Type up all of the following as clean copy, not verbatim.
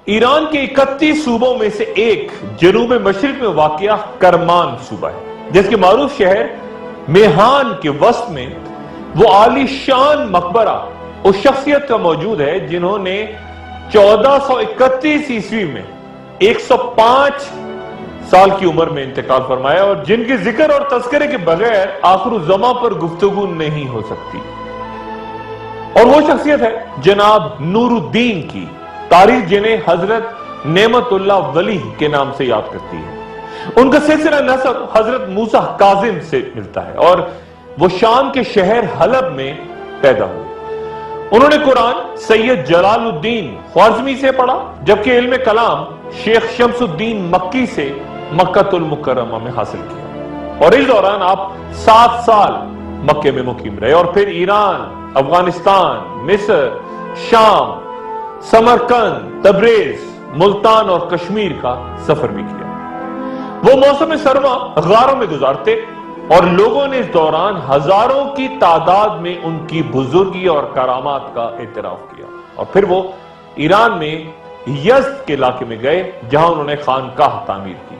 ایران کے 31 صوبوں میں سے ایک جنوب مشرق میں واقع کرمان صوبہ ہے، جس کے معروف شہر میہان کے وسط میں وہ عالی شان مقبرہ اس شخصیت کا موجود ہے جنہوں نے 1431 عیسوی میں 105 سال کی عمر میں انتقال فرمایا، اور جن کے ذکر اور تذکرے کے بغیر آخر الزماں پر گفتگو نہیں ہو سکتی، اور وہ شخصیت ہے جناب نور الدین کی، تاریخ جنہیں حضرت نعمت اللہ ولی کے نام سے یاد کرتی ہے۔ ان کا سلسلہ نسب حضرت موسیٰ کاظم سے ملتا ہے، اور وہ شام کے شہر حلب میں پیدا ہوئے۔ انہوں نے قرآن سید جلال الدین خوارزمی سے پڑھا، جبکہ علم کلام شیخ شمس الدین مکی سے مکہ المکرمہ میں حاصل کیا، اور اس دوران آپ 7 سال مکے میں مقیم رہے، اور پھر ایران، افغانستان، مصر، شام، سمرقند، تبریز، ملتان اور کشمیر کا سفر بھی کیا۔ وہ موسم سرما غاروں میں گزارتے، اور لوگوں نے اس دوران ہزاروں کی تعداد میں ان کی بزرگی اور کرامات کا اعتراف کیا، اور پھر وہ ایران میں یزد کے علاقے میں گئے، جہاں انہوں نے خانقاہ تعمیر کی۔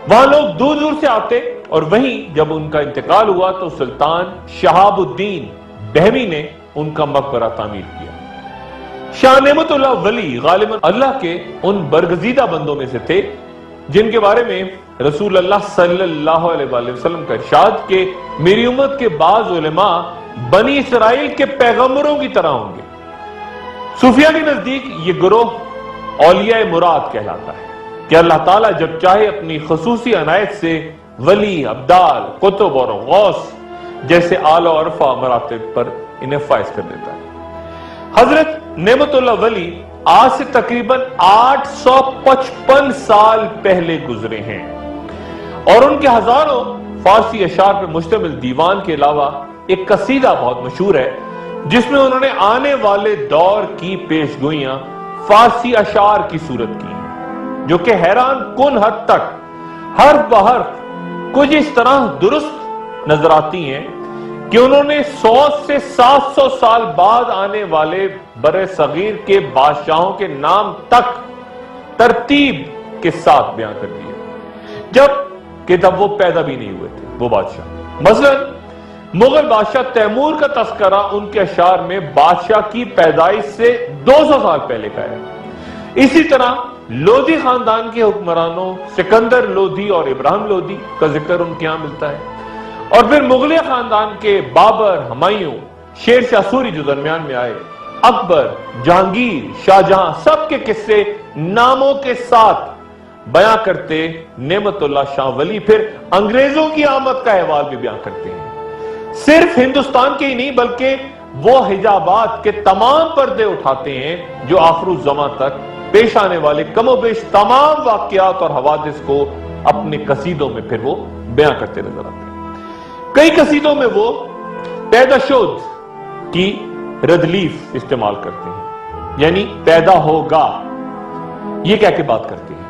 وہاں لوگ دور دور سے آتے، اور وہیں جب ان کا انتقال ہوا تو سلطان شہاب الدین بہمی نے ان کا مقبرہ تعمیر کیا۔ شاہ نعمت اللہ ولی غالباً اللہ کے ان برگزیدہ بندوں میں سے تھے جن کے بارے میں رسول اللہ صلی اللہ علیہ وآلہ وسلم کا ارشاد کہ میری امت کے بعض علماء بنی اسرائیل کے پیغمبروں کی طرح ہوں گے۔ صوفیہ کے نزدیک یہ گروہ اولیاء مراد کہلاتا ہے کہ اللہ تعالیٰ جب چاہے اپنی خصوصی عنایت سے ولی، ابدال، قطب اور غوث جیسے اعلیٰ و عرفہ مراتب پر انہیں فائز کر دیتا ہے۔ حضرت نعمت اللہ ولی آج سے تقریباً 855 سال پہلے گزرے ہیں، اور ان کے ہزاروں فارسی اشعار پر مشتمل دیوان کے علاوہ ایک قصیدہ بہت مشہور ہے جس میں انہوں نے آنے والے دور کی پیشگوئیاں فارسی اشعار کی صورت کی ہیں، جو کہ حیران کن حد تک حرف بحرف کچھ اس طرح درست نظر آتی ہیں کہ انہوں نے 100 سے 700 سال بعد آنے والے برِ صغیر کے بادشاہوں کے نام تک ترتیب کے ساتھ بیان کر دیے، جب کہ تب وہ پیدا بھی نہیں ہوئے تھے وہ بادشاہ۔ مثلا مغل بادشاہ تیمور کا تذکرہ ان کے اشعار میں بادشاہ کی پیدائش سے 200 سال پہلے کا ہے۔ اسی طرح لودھی خاندان کے حکمرانوں سکندر لودھی اور ابراہیم لودھی کا ذکر ان کے یہاں ملتا ہے، اور پھر مغلیہ خاندان کے بابر، ہمایوں، شیر شاہ سوری جو درمیان میں آئے، اکبر، جہانگیر، شاہجہاں، سب کے قصے ناموں کے ساتھ بیان کرتے نعمت اللہ شاہ ولی پھر انگریزوں کی آمد کا احوال بھی بیان کرتے ہیں۔ صرف ہندوستان کے ہی نہیں بلکہ وہ حجابات کے تمام پردے اٹھاتے ہیں جو آخر الزماں تک پیش آنے والے کم و بیش تمام واقعات اور حوادث کو اپنے قصیدوں میں پھر وہ بیان کرتے نظر آتے ہیں۔ کئی قصیدوں میں وہ پیدا شد کی ردلیف استعمال کرتے ہیں، یعنی پیدا ہوگا یہ کہہ کے بات کرتے ہیں،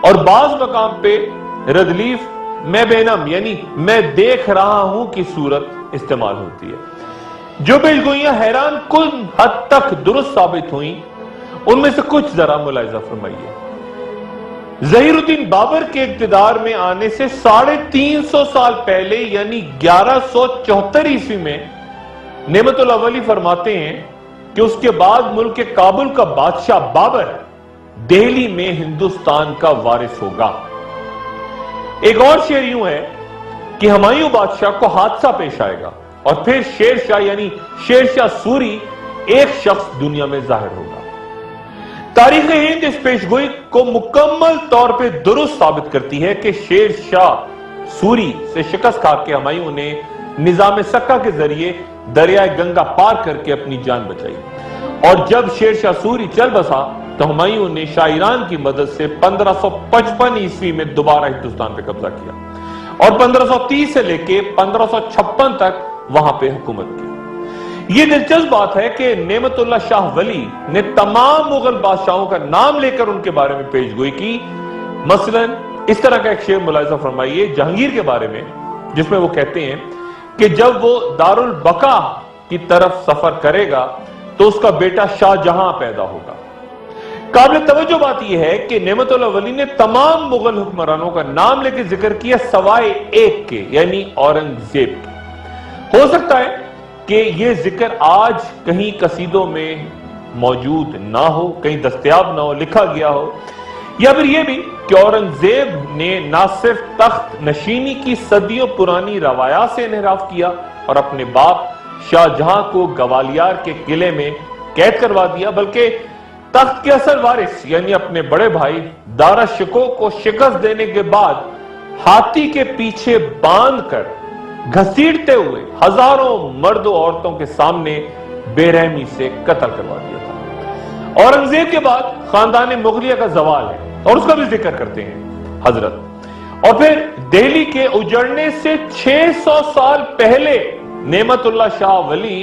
اور بعض مقام پہ ردلیف میں بینم یعنی میں دیکھ رہا ہوں کی صورت استعمال ہوتی ہے۔ جو پیشگوئیاں حیران کن حد تک درست ثابت ہوئیں ان میں سے کچھ ذرا ملاحظہ فرمائیے۔ ظہیر الدین بابر کے اقتدار میں آنے سے 350 سال پہلے یعنی 1174 عیسوی میں نعمت اللہ ولی فرماتے ہیں کہ اس کے بعد ملک کابل کا بادشاہ بابر دہلی میں ہندوستان کا وارث ہوگا۔ ایک اور شعر یوں ہے کہ ہمایوں بادشاہ کو حادثہ پیش آئے گا، اور پھر شیر شاہ یعنی شیر شاہ سوری ایک شخص دنیا میں ظاہر ہوگا۔ تاریخ ہند اس پیشگوئی کو مکمل طور پہ درست ثابت کرتی ہے کہ شیر شاہ سوری سے شکست کھا کے ہمایوں نے نظام سکہ کے ذریعے دریائے گنگا پار کر کے اپنی جان بچائی، اور جب شیر شاہ سوری چل بسا تو ہمایوں نے شاہ ایران کی مدد سے 1555 عیسوی میں دوبارہ ہندوستان پہ قبضہ کیا، اور 1530 سے لے کے 1556 تک وہاں پہ حکومت کی۔ یہ دلچسپ بات ہے کہ نعمت اللہ شاہ ولی نے تمام مغل بادشاہوں کا نام لے کر ان کے بارے میں پیشگوئی کی۔ مثلا اس طرح کا ایک شعر ملاحظہ فرمائیے جہانگیر کے بارے میں، جس میں وہ کہتے ہیں کہ جب وہ دارالبقا کی طرف سفر کرے گا تو اس کا بیٹا شاہ جہاں پیدا ہوگا۔ قابل توجہ بات یہ ہے کہ نعمت اللہ ولی نے تمام مغل حکمرانوں کا نام لے کے ذکر کیا سوائے ایک کے، یعنی اورنگزیب کے۔ ہو سکتا ہے کہ یہ ذکر آج کہیں قصیدوں میں موجود نہ ہو، کہیں دستیاب نہ ہو، لکھا گیا ہو، یا پھر یہ بھی کہ اورنگزیب نے نہ صرف تخت نشینی کی صدیوں پرانی روایات سے انحراف کیا اور اپنے باپ شاہ جہاں کو گوالیار کے قلعے میں قید کروا دیا، بلکہ تخت کے اصل وارث یعنی اپنے بڑے بھائی دارا شکوہ کو شکست دینے کے بعد ہاتھی کے پیچھے باندھ کر گھسیٹتے ہوئے ہزاروں مرد و عورتوں کے سامنے بے رحمی سے قتل کروا دیا تھا۔ اورنگزیب کے بعد خاندان مغلیہ کا زوال ہے اور اس کا بھی ذکر کرتے ہیں حضرت۔ اور پھر دہلی کے اجڑنے سے 600 سال پہلے نعمت اللہ شاہ ولی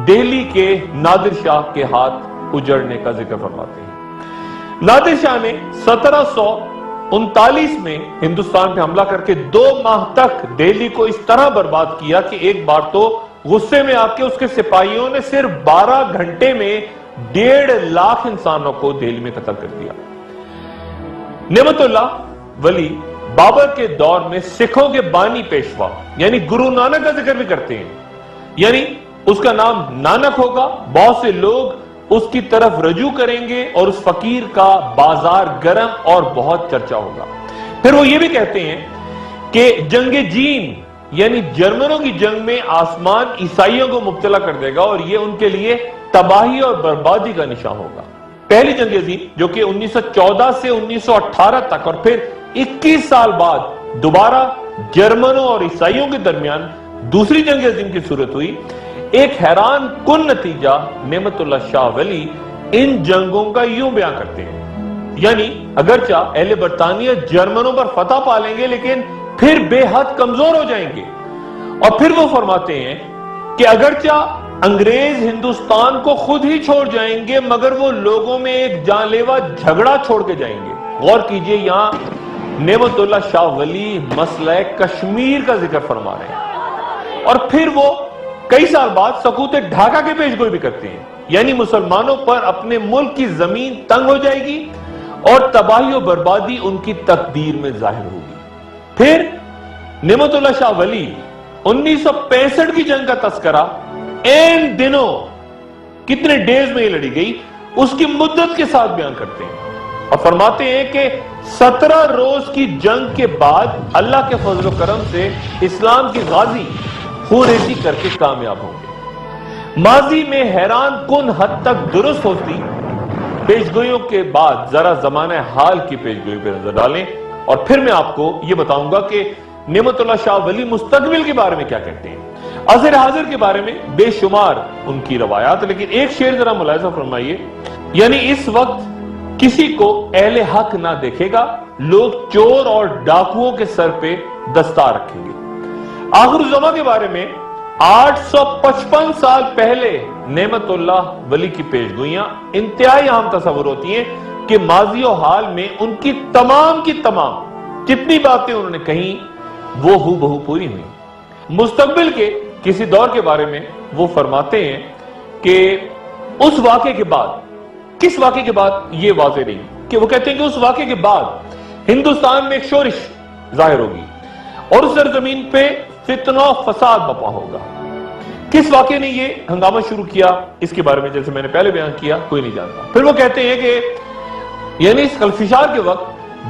دہلی کے نادر شاہ کے ہاتھ اجڑنے کا ذکر فرماتے ہیں۔ نادر شاہ نے 1739 میں ہندوستان پہ حملہ کر کے 2 ماہ تک دہلی کو اس طرح برباد کیا کہ ایک بار تو غصے میں آ کے اس کے سپاہیوں نے صرف 12 گھنٹے میں 1.5 لاکھ انسانوں کو دہلی میں قتل کر دیا۔ نعمت اللہ ولی بابر کے دور میں سکھوں کے بانی پیشوا یعنی گرو نانک کا ذکر بھی کرتے ہیں، یعنی اس کا نام نانک ہوگا، بہت سے لوگ اس کی طرف رجوع کریں گے اور اس فقیر کا بازار گرم اور بہت چرچا ہوگا۔ پھر وہ یہ بھی کہتے ہیں کہ جنگ جین یعنی جرمنوں کی جنگ میں آسمان عیسائیوں کو مبتلا کر دے گا اور یہ ان کے لیے تباہی اور بربادی کا نشان ہوگا۔ پہلی جنگ عظیم جو کہ 1914 سے 1918 تک اور پھر 21 سال بعد دوبارہ جرمنوں اور عیسائیوں کے درمیان دوسری جنگ عظیم کی صورت ہوئی، ایک حیران کن نتیجہ نعمت اللہ شاہ ولی ان جنگوں کا یوں بیان کرتے ہیں، یعنی اگرچہ اہل برطانیہ جرمنوں پر فتح پا لیں گے لیکن پھر بے حد کمزور ہو جائیں گے، اور پھر وہ فرماتے ہیں کہ اگرچہ انگریز ہندوستان کو خود ہی چھوڑ جائیں گے مگر وہ لوگوں میں ایک جان لیوا جھگڑا چھوڑ کے جائیں گے۔ غور کیجئے، یہاں نعمت اللہ شاہ ولی مسئلہ کشمیر کا ذکر فرما رہے ہیں، اور پھر وہ کئی سال بعد سقوط ڈھاکہ کے پیش گوئی بھی کرتے ہیں، یعنی مسلمانوں پر اپنے ملک کی زمین تنگ ہو جائے گی اور تباہی و بربادی ان کی تقدیر میں ظاہر ہوگی۔ پھر نعمت اللہ شاہ ولی 1965 کی جنگ کا تذکرہ این دنوں کتنے ڈیز میں یہ لڑی گئی اس کی مدت کے ساتھ بیان کرتے ہیں اور فرماتے ہیں کہ 17 روز کی جنگ کے بعد اللہ کے فضل و کرم سے اسلام کی غازی خون ریزی کر کے کامیاب ہوں گے۔ ماضی میں حیران کن حد تک درست ہوتی پیشگوئیوں کے بعد ذرا زمانہ حال کی پیشگوئی پہ نظر ڈالیں اور پھر میں آپ کو یہ بتاؤں گا کہ نعمت اللہ شاہ ولی مستقبل کے بارے میں کیا کہتے ہیں۔ عصر حاضر کے بارے میں بے شمار ان کی روایات، لیکن ایک شعر ذرا ملاحظہ فرمائیے، یعنی اس وقت کسی کو اہل حق نہ دیکھے گا، لوگ چور اور ڈاکوؤں کے سر پہ دستار رکھیں گے۔ آخر الزماں کے بارے میں 855 سال پہلے نعمت اللہ ولی کی پیشگوئیاں انتہائی اہم تصور ہوتی ہیں کہ ماضی و حال میں ان کی تمام جتنی باتیں انہوں نے کہیں وہ ہو بہو پوری ہوئی۔ مستقبل کے کسی دور کے بارے میں وہ فرماتے ہیں کہ اس واقعے کے بعد، کس واقعے کے بعد یہ واضح نہیں، کہ وہ کہتے ہیں کہ اس واقعے کے بعد ہندوستان میں ایک شورش ظاہر ہوگی اور اس سرزمین پہ فتنہ و فساد بپا ہوگا۔ کس واقعے نے یہ ہنگامہ شروع کیا اس کے بارے میں جیسے میں نے پہلے بیان کیا کوئی نہیں جانتا۔ پھر وہ کہتے ہیں کہ یعنی اس خلفشار کے وقت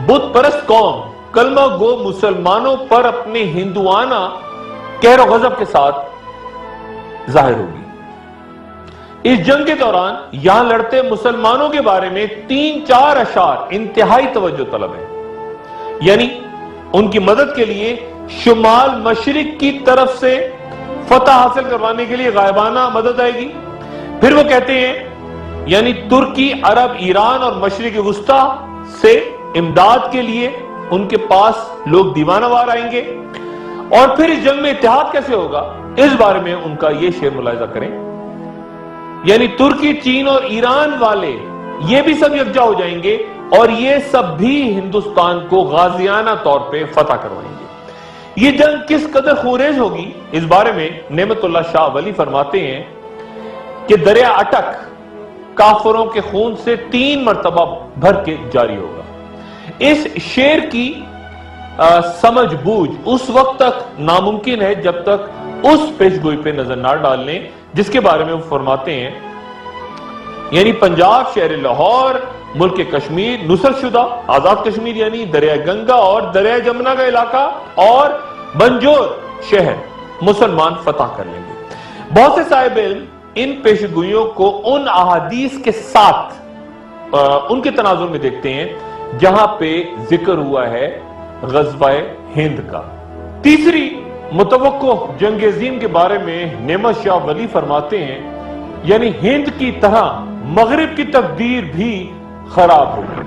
بت پرست قوم کلمہ گو مسلمانوں پر اپنے ہندوانہ قہر و غضب کے ساتھ ظاہر ہوگی۔ اس جنگ کے دوران یہاں لڑتے مسلمانوں کے بارے میں 3-4 اشعار انتہائی توجہ طلب ہیں، یعنی ان کی مدد کے لیے شمال مشرق کی طرف سے فتح حاصل کروانے کے لیے غائبانہ مدد آئے گی۔ پھر وہ کہتے ہیں یعنی ترکی، عرب، ایران اور مشرق وسطی سے امداد کے لیے ان کے پاس لوگ دیوانہ وار آئیں گے، اور پھر اس جنگ میں اتحاد کیسے ہوگا اس بارے میں ان کا یہ شعر ملاحظہ کریں، یعنی ترکی، چین اور ایران والے یہ بھی سب یکجا ہو جائیں گے اور یہ سب بھی ہندوستان کو غازیانہ طور پہ فتح کروائیں گے۔ یہ جنگ کس قدر خونریز ہوگی اس بارے میں نعمت اللہ شاہ ولی فرماتے ہیں کہ دریا اٹک کافروں کے خون سے 3 مرتبہ بھر کے جاری ہوگا۔ اس شعر کی سمجھ بوجھ اس وقت تک ناممکن ہے جب تک اس پیشگوئی پہ نظر نہ ڈال لیں جس کے بارے میں وہ فرماتے ہیں، یعنی پنجاب، شہر لاہور، ملک کشمیر نصرت شدہ، آزاد کشمیر یعنی دریائے گنگا اور دریائے جمنا کا علاقہ اور بنجور شہر مسلمان فتح کر لیں گے۔ بہت سے صاحب علم ان پیشگوئیوں کو ان احادیث کے ساتھ ان کے تناظر میں دیکھتے ہیں جہاں پہ ذکر ہوا ہے غزوہ ہند کا۔ تیسری متوقع جنگ عظیم کے بارے میں نعمت شاہ ولی فرماتے ہیں، یعنی ہند کی طرح مغرب کی تقدیر بھی خراب ہوگی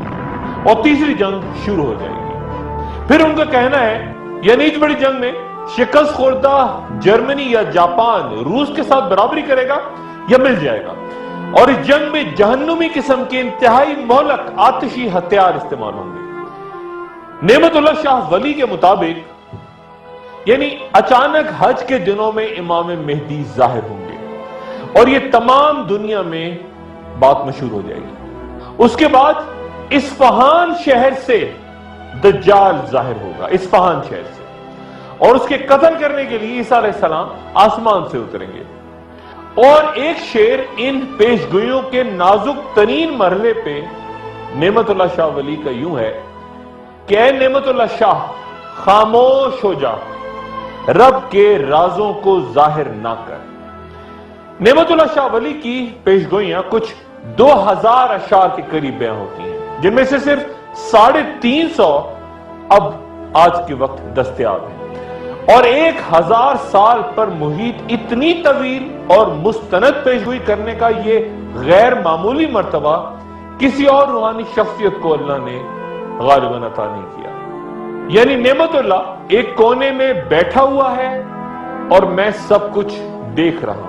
اور تیسری جنگ شروع ہو جائے گی۔ پھر ان کا کہنا ہے، یعنی اس بڑی جنگ میں شکست خوردہ جرمنی یا جاپان روس کے ساتھ برابری کرے گا یا مل جائے گا، اور اس جنگ میں جہنمی قسم کے انتہائی مہلک آتشی ہتھیار استعمال ہوں گے۔ نعمت اللہ شاہ ولی کے مطابق یعنی اچانک حج کے دنوں میں امام مہدی ظاہر ہوں گے اور یہ تمام دنیا میں بات مشہور ہو جائے گی۔ اس کے بعد اصفہان شہر سے دجال ظاہر ہوگا، اصفہان شہر سے، اور اس کے قتل کرنے کے لیے عیسیٰ علیہ السلام آسمان سے اتریں گے۔ اور ایک شعر ان پیشگوئیوں کے نازک ترین مرحلے پہ نعمت اللہ شاہ ولی کا یوں ہے کہ اے نعمت اللہ شاہ خاموش ہو جا، رب کے رازوں کو ظاہر نہ کر۔ نعمت اللہ شاہ ولی کی پیشگوئیاں کچھ 2000 اشعار کے قریب بیان ہوتی ہیں، جن میں سے صرف 350 اب آج کے وقت دستیاب ہیں، اور 1000 سال پر محیط اتنی طویل اور مستند پیشگوئی کرنے کا یہ غیر معمولی مرتبہ کسی اور روحانی شخصیت کو اللہ نے غالباً عطا نہیں کیا۔ یعنی نعمت اللہ ایک کونے میں بیٹھا ہوا ہے اور میں سب کچھ دیکھ رہا ہوں۔